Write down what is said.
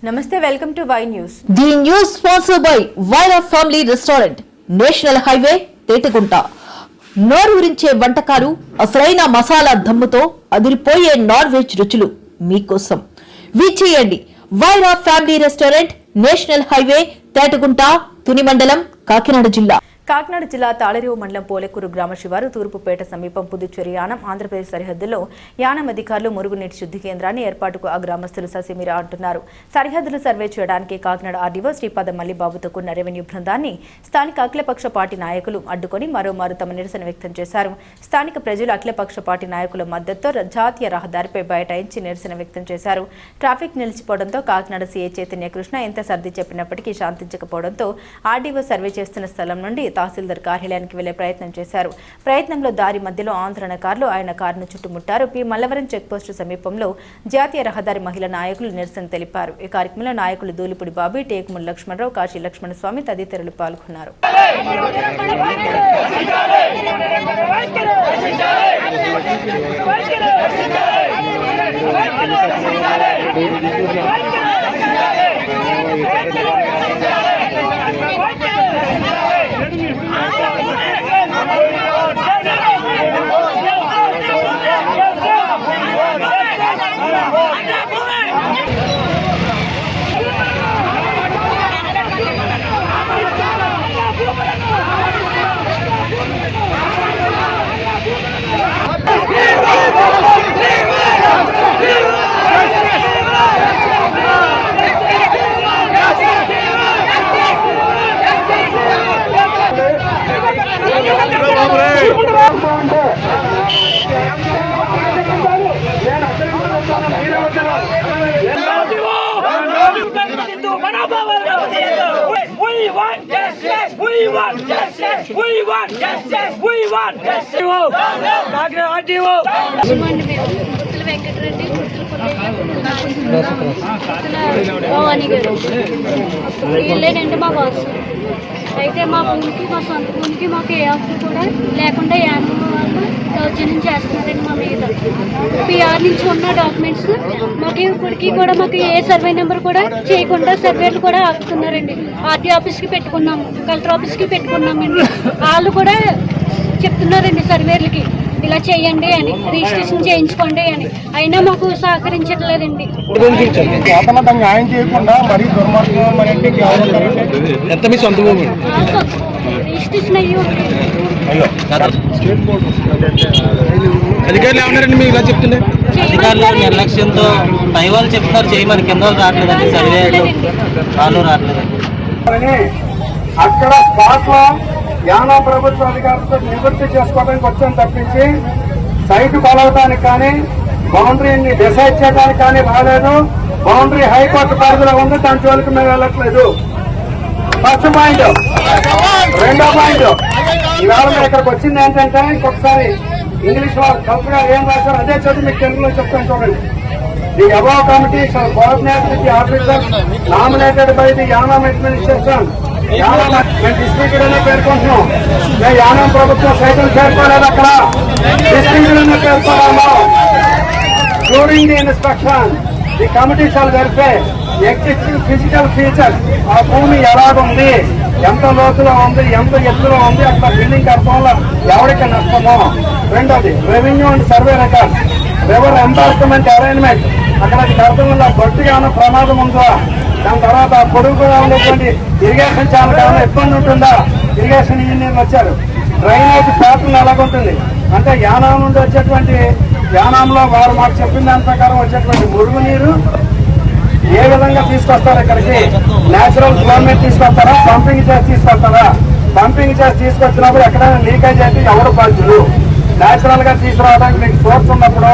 నమస్తే, welcome to Y news. The news sponsored by Wyra family restaurant, national highway, Tetagunta. నోరూరించే వంటకాలు, అసలైన మసాలా దమ్ముతో అదిరిపోయే నాన్ వెజ్ రుచులు మీకోసం. విచ్చేయండి Wyra family restaurant, national highway, Tetagunta, Tuni మండలం, కాకినాడ జిల్లా. కాకినాడ జిల్లా తాళరేవు మండలం పోలేకూరు గ్రామ శివారు తూర్పుపేట సమీపం పుదుచ్చేరి యానం ఆంధ్రప్రదేశ్ సరిహద్దులో యానం అధికారులు మురుగునీటి శుద్ధి కేంద్రాన్ని ఏర్పాటుకు ఆ గ్రామస్తులు ససిమిరా అంటున్నారు. సరిహద్దులు సర్వే చేయడానికి కాకినాడ ఆర్డీఓ శ్రీపాద మల్లిబాబుతో కూడిన రెవెన్యూ బృందాన్ని స్థానిక అఖిలపక్ష పార్టీ నాయకులు అడ్డుకొని మరోమారు తమ నిరసన వ్యక్తం చేశారు. స్థానిక ప్రజలు అఖిలపక్ష పార్టీ నాయకుల మద్దతుతో జాతీయ రహదారిపై బైఠాయించి నిరసన వ్యక్తం చేశారు. ట్రాఫిక్ నిలిచిపోవడంతో కాకినాడ సీఐ చైతన్య కృష్ణ ఎంత సర్ది చెప్పినప్పటికీ శాంతించకపోవడంతో ఆర్డీఓ సర్వే చేస్తున్న స్థలం నుండి తహసీల్దార్ కార్యాలయానికి వెళ్లే ప్రయత్నం చేశారు. ప్రయత్నంలో దారి మధ్యలో ఆందోళనకారులు ఆయన కారును చుట్టుముట్టారు. పి మల్లవరం చెక్పోస్టు సమీపంలో జాతీయ రహదారి మహిళా నాయకులు నిరసన తెలిపారు. ఈ కార్యక్రమంలో నాయకులు దూలిపుడి బాబీ, టేకుముల లక్ష్మణరావు, కాశీ లక్ష్మణ స్వామి తదితరులు పాల్గొన్నారు. వీళ్ళేనండి మా బాస్. అయితే మా భూమికి, మా సొంత భూమికి మాకు ఏ హక్కు కూడా లేకుండా యానం వాళ్ళు దౌర్జన్యం చేస్తున్నారండి మా మీద. పిఆర్ నుంచి ఉన్న డాక్యుమెంట్స్ మాకు ఇప్పటికీ కూడా మాకు ఏ సర్వే నెంబర్ కూడా చేయకుండా సర్వేలు కూడా ఆపుతున్నారండి. ఆర్టీ ఆఫీస్కి పెట్టుకున్నాము, కలెక్టర్ ఆఫీస్కి పెట్టుకున్నామండి. వాళ్ళు కూడా చెప్తున్నారండి సర్వేలకి ఇలా చేయండి అని, రిజిస్ట్రేషన్ చేయించుకోండి అని. అయినా మాకు సహకరించట్లేదండి. రిజిస్ట్రేషన్ అయ్యి ఉంది. అధికారులు ఏమన్నారండి మీకు ఇలా చెప్తుండే? అధికారులు నిర్లక్ష్యంతో పై వాళ్ళు చెప్తారు చేయమని, కింద వాళ్ళు రావట్లేదండి, సర్వే వాళ్ళు రావట్లేదండి. అక్కడ స్పాట్ లో యానం ప్రభుత్వ అధికారులతో నివృత్తి చేసుకోవడానికి వచ్చాను తప్పించి సైట్ కొలవటానికి కానీ, బౌండరీని డిసైడ్ చేయడానికి కానీ రాలేదు. బౌండరీ హైకోర్టు పరిధిలో ఉంది, దాని జోలికి మేము వెళ్ళట్లేదు. First point. రెండో పాయింట్, ఈవేళ మేము ఇక్కడికి వచ్చింది ఏంటంటే, ఇంకొకసారి ఇంగ్లీష్ వాళ్ళు కలెక్టర్ గారు ఏం రాశారు అదే చదివి మీకు తెలుగులో చెప్తాను చూడండి. The above committee shall coordinate with the officers nominated by the Yanam administration. మేము డిస్ట్రిక్ట్ అనే పేర్కొంటున్నాం. మేము యానం ప్రభుత్వం సైతం చేరుకోలేదు. అక్కడ డిస్ట్రిక్ట్ అనే పేర్కొన్నాము. During the inspection the committee shall verify existing physical features. ఆ భూమి ఎలాగుంది, ఎంత లోతులో ఉంది, ఎంత ఎత్తులో ఉంది, అక్కడ బిల్డింగ్ అర్థంలో ఎవరికి నష్టమో. రెండోది revenue and survey record, river embarkment arrangement, అక్కడ అర్థంలో గట్టిగా ఉన్న ప్రమాదం ఉందా, దాని తర్వాత పొడుగుగా ఉండేటువంటి ఇరిగేషన్ ఛానల్ ఏమైనా ఇబ్బంది ఉంటుందా, ఇరిగేషన్ ఇంజనీర్లు వచ్చారు. డ్రైనేజ్ ప్యాటర్న్ ఎలాగుంటుంది అంటే యానం నుండి వచ్చేటువంటి, యానంలో వారు మాకు చెప్పిన దాని ప్రకారం వచ్చేటువంటి మురుగునీరు ఏ విధంగా తీసుకొస్తారు ఇక్కడికి, నేచురల్ ఫ్లోమెంట్ తీసుకొస్తారా, పంపింగ్ చేసి తీసుకొస్తారా. పంపింగ్ చేసి తీసుకొచ్చినప్పుడు ఎక్కడైనా లీకేజ్ అయితే ఎవరు బాధ్యులు. నేచురల్ గా తీసుకురావడానికి మీకు సోర్స్ ఉన్నప్పుడు